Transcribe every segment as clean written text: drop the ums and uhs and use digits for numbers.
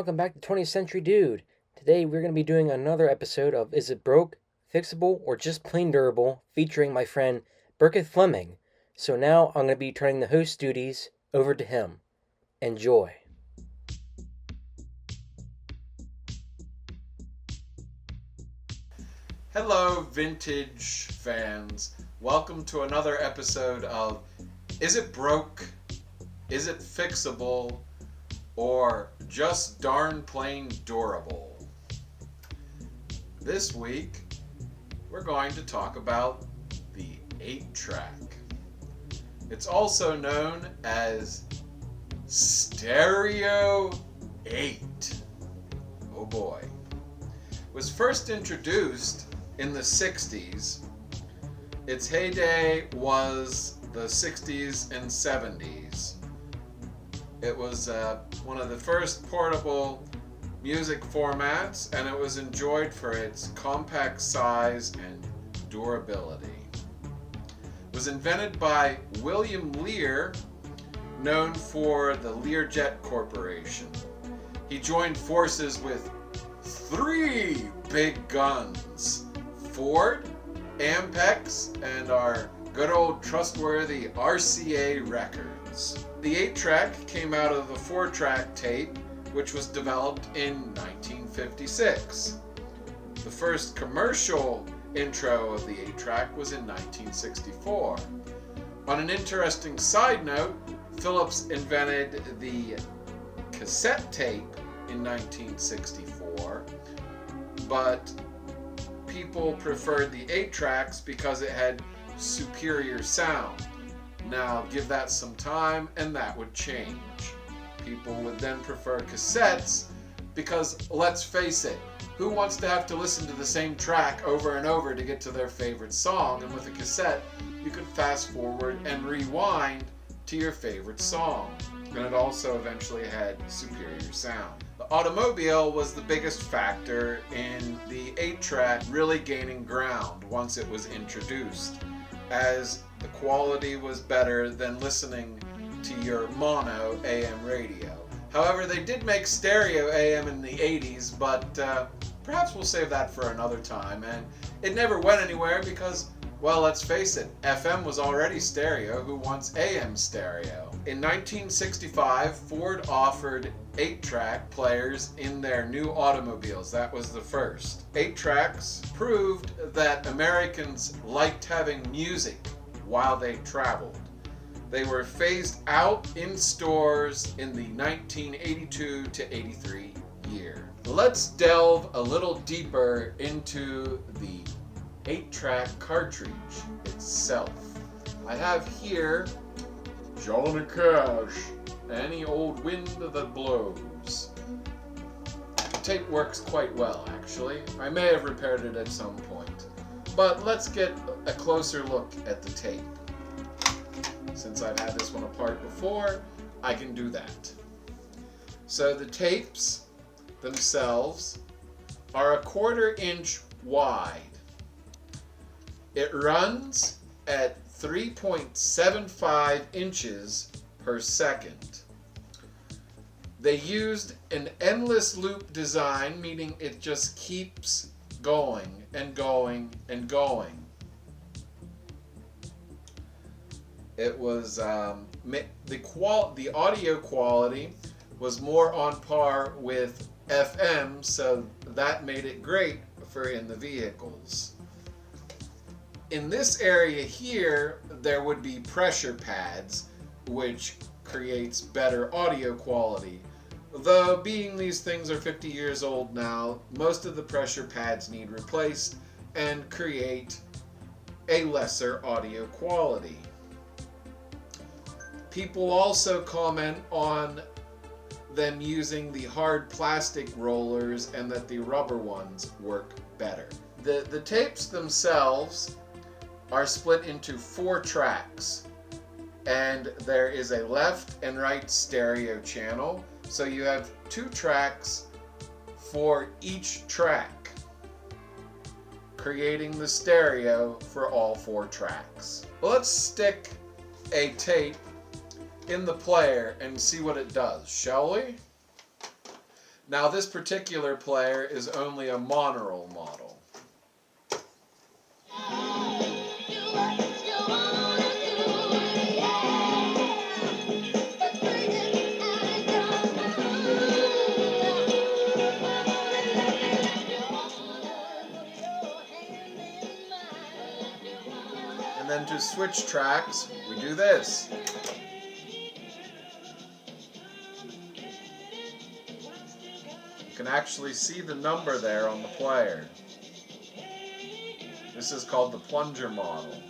welcome back to 20th Century Dude. Today we're going to be doing another episode of Is It Broke, Fixable, or Just Plain Durable, featuring my friend Burkett Fleming. So now I'm going to be turning the host duties over to him. Enjoy. Hello, vintage fans. Welcome to another episode of Is It Broke, Is It Fixable, or Just Darn Plain Durable. This week, we're going to talk about the 8-track. It's also known as Stereo 8. Oh boy. It was first introduced in the 60s. Its heyday was the 60s and 70s. It was one of the first portable music formats, and it was enjoyed for its compact size and durability. It was invented by William Lear, known for the Learjet Corporation. He joined forces with three big guns: Ford, Ampex, and our good old trustworthy RCA Records. The 8-track came out of a 4-track tape, which was developed in 1956. The first commercial intro of the 8-track was in 1964. On an interesting side note, Philips invented the cassette tape in 1964, but people preferred the 8-tracks because it had superior sound. Now give that some time and that would change. People would then prefer cassettes because, let's face it, who wants to have to listen to the same track over and over to get to their favorite song? And with a cassette, you could fast forward and rewind to your favorite song. And it also eventually had superior sound. The automobile was the biggest factor in the 8-track really gaining ground once it was introduced, as the quality was better than listening to your mono AM radio. However, they did make stereo AM in the 80s, but perhaps we'll save that for another time. And it never went anywhere because, well, let's face it, FM was already stereo. Who wants AM stereo? In 1965, Ford offered 8-track players in their new automobiles. That was the first. 8-tracks proved that Americans liked having music while they traveled. They were phased out in stores in the 1982 to 83 year. Let's delve a little deeper into the 8-track cartridge itself. I have here Johnny Cash, Any Old Wind That Blows. The tape works quite well, actually. I may have repaired it at some point. But let's get a closer look at the tape. Since I've had this one apart before, I can do that. So the tapes themselves are 1/4 inch wide. It runs at 3.75 inches per second. They used an endless loop design, meaning it just keeps going and going and going. It was the audio quality was more on par with FM, so that made it great for in the vehicles. In this area here, there would be pressure pads, which creates better audio quality. Though, being these things are 50 years old now, most of the pressure pads need replaced and create a lesser audio quality. People also comment on them using the hard plastic rollers and that the rubber ones work better. The tapes themselves are split into 4 tracks, and there is a left and right stereo channel, so you have 2 tracks for each track, creating the stereo for all 4 tracks. Let's stick a tape in the player and see what it does, shall we? Now this particular player is only a monaural model. And then to switch tracks, we do this. You can actually see the number there on the player. This is called the plunger model.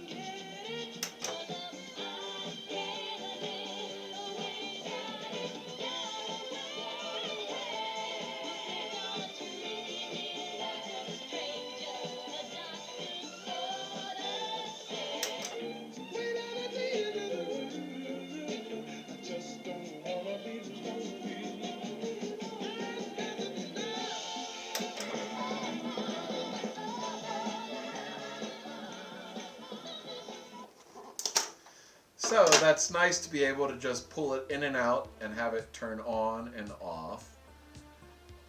So that's nice to be able to just pull it in and out and have it turn on and off.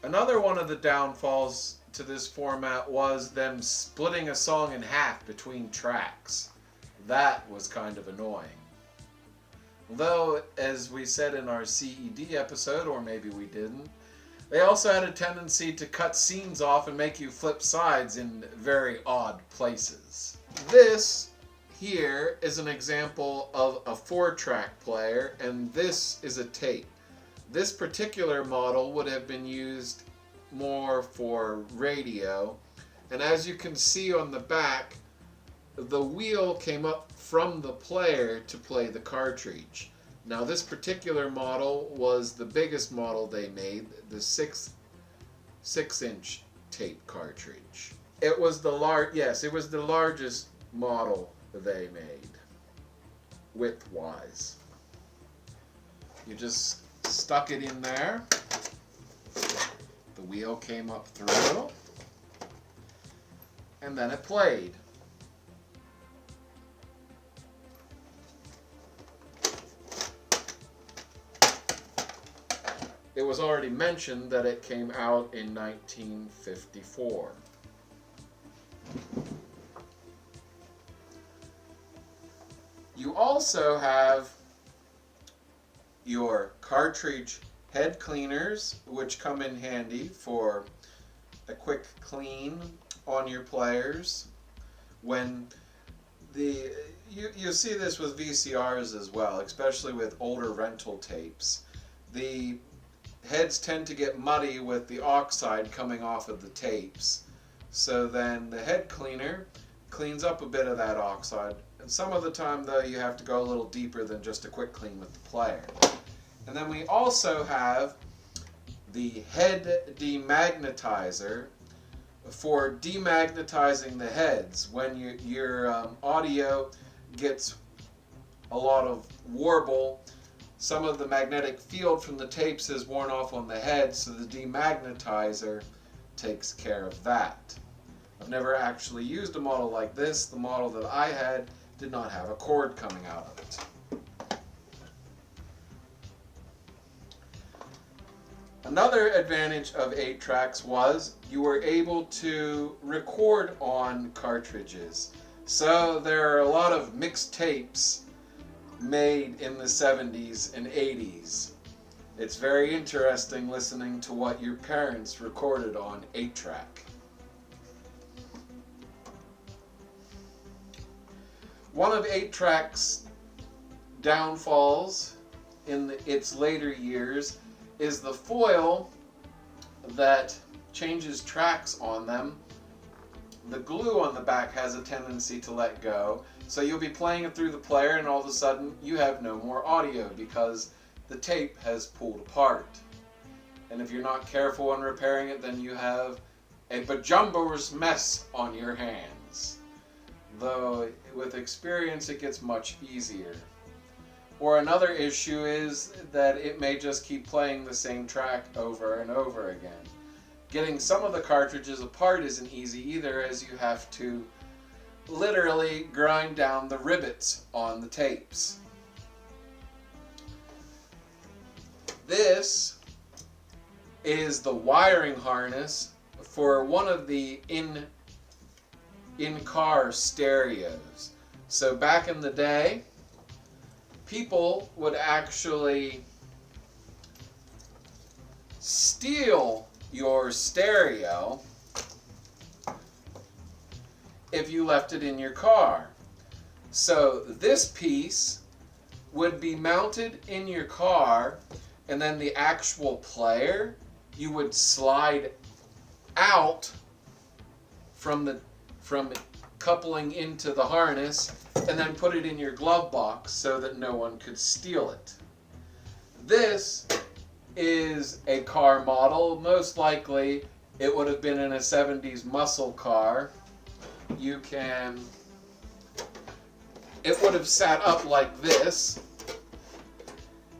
Another one of the downfalls to this format was them splitting a song in half between tracks. That was kind of annoying. Though, as we said in our CED episode, or maybe we didn't, they also had a tendency to cut scenes off and make you flip sides in very odd places. This here is an example of a 4-track player, and this is a tape. This particular model would have been used more for radio, and as you can see on the back, the wheel came up from the player to play the cartridge. Now this particular model was the biggest model they made, the 6-inch tape cartridge. It was the largest model they made, width-wise. You just stuck it in there. The wheel came up through, and then it played. It was already mentioned that it came out in 1954. You also have your cartridge head cleaners, which come in handy for a quick clean on your players. When you see this with VCRs as well, especially with older rental tapes. The heads tend to get muddy with the oxide coming off of the tapes. So then the head cleaner cleans up a bit of that oxide. And some of the time, though, you have to go a little deeper than just a quick clean with the player. And then we also have the head demagnetizer for demagnetizing the heads. When your audio gets a lot of warble, some of the magnetic field from the tapes is worn off on the head, so the demagnetizer takes care of that. I've never actually used a model like this. The model that I had did not have a cord coming out of it. Another advantage of 8 tracks was you were able to record on cartridges. So there are a lot of mixed tapes made in the 70s and 80s. It's very interesting listening to what your parents recorded on 8-track. One of 8-track's downfalls in its later years is the foil that changes tracks on them. The glue on the back has a tendency to let go, so you'll be playing it through the player and all of a sudden you have no more audio because the tape has pulled apart. And if you're not careful in repairing it, then you have a bajumbo's mess on your hands. Though with experience it gets much easier. Or another issue is that it may just keep playing the same track over and over again. Getting some of the cartridges apart isn't easy either, as you have to literally grind down the rivets on the tapes. This is the wiring harness for one of the in-car stereos. So back in the day, people would actually steal your stereo if you left it in your car. So this piece would be mounted in your car, and then the actual player you would slide out from coupling into the harness, and then put it in your glove box so that no one could steal it. This is a car model. Most likely it would have been in a 70s muscle car. It would have sat up like this.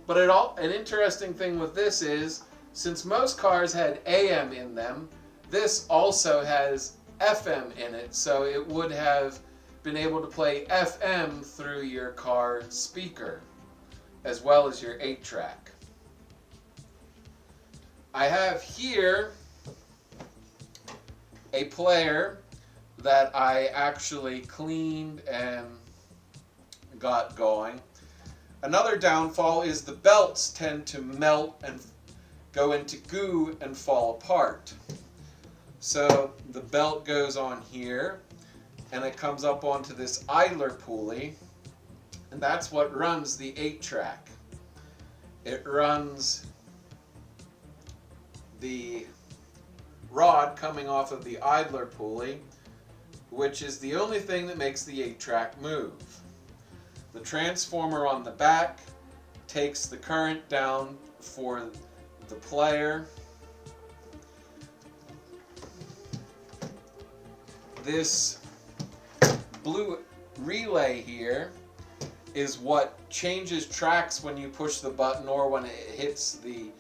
But an interesting thing with this is, since most cars had AM in them, this also has FM in it, so it would have been able to play FM through your car speaker, as well as your 8-track. I have here a player that I actually cleaned and got going. Another downfall is the belts tend to melt and go into goo and fall apart. So the belt goes on here, and it comes up onto this idler pulley, and that's what runs the 8-track. It runs the rod coming off of the idler pulley, which is the only thing that makes the 8-track move. The transformer on the back takes the current down for the player. This blue relay here is what changes tracks when you push the button or when it hits the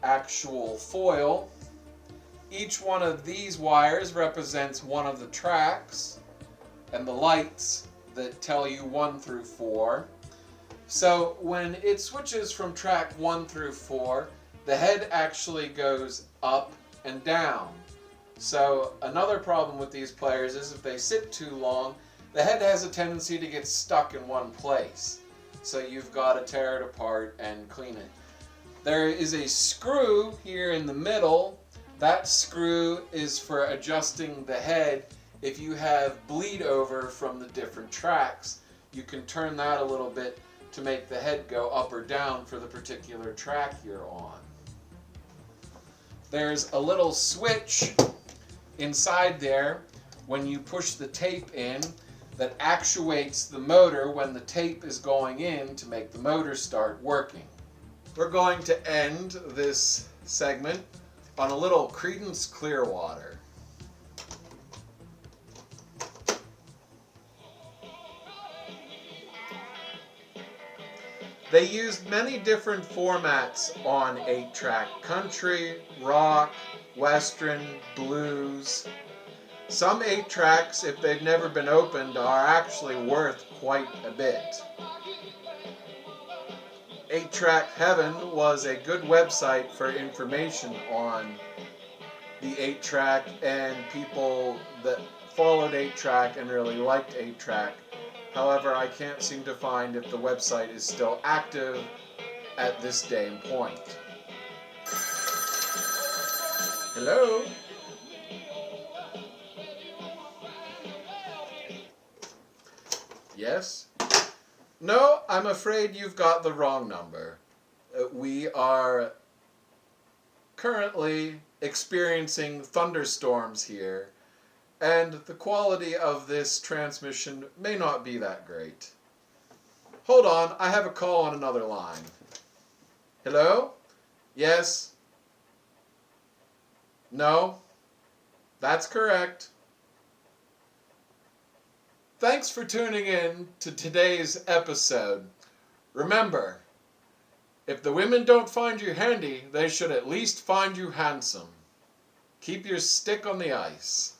actual foil. Each one of these wires represents one of the tracks, and the lights that tell you 1 through 4. So when it switches from track 1 through 4, the head actually goes up and down. So another problem with these players is if they sit too long, the head has a tendency to get stuck in one place. So you've got to tear it apart and clean it. There is a screw here in the middle. That screw is for adjusting the head. If you have bleed over from the different tracks, you can turn that a little bit to make the head go up or down for the particular track you're on. There's a little switch inside there when you push the tape in that actuates the motor when the tape is going in to make the motor start working. We're going to end this segment on a little Creedence Clearwater. They used many different formats on 8-track: country, rock, western, blues. Some 8-tracks, if they've never been opened, are actually worth quite a bit. 8-Track Heaven was a good website for information on the 8-track and people that followed 8-track and really liked 8-track. However, I can't seem to find if the website is still active at this day and point. Hello? Yes? No, I'm afraid you've got the wrong number. We are currently experiencing thunderstorms here, and the quality of this transmission may not be that great. Hold on, I have a call on another line. Hello? Yes? No? That's correct. Thanks for tuning in to today's episode. Remember, if the women don't find you handy, they should at least find you handsome. Keep your stick on the ice.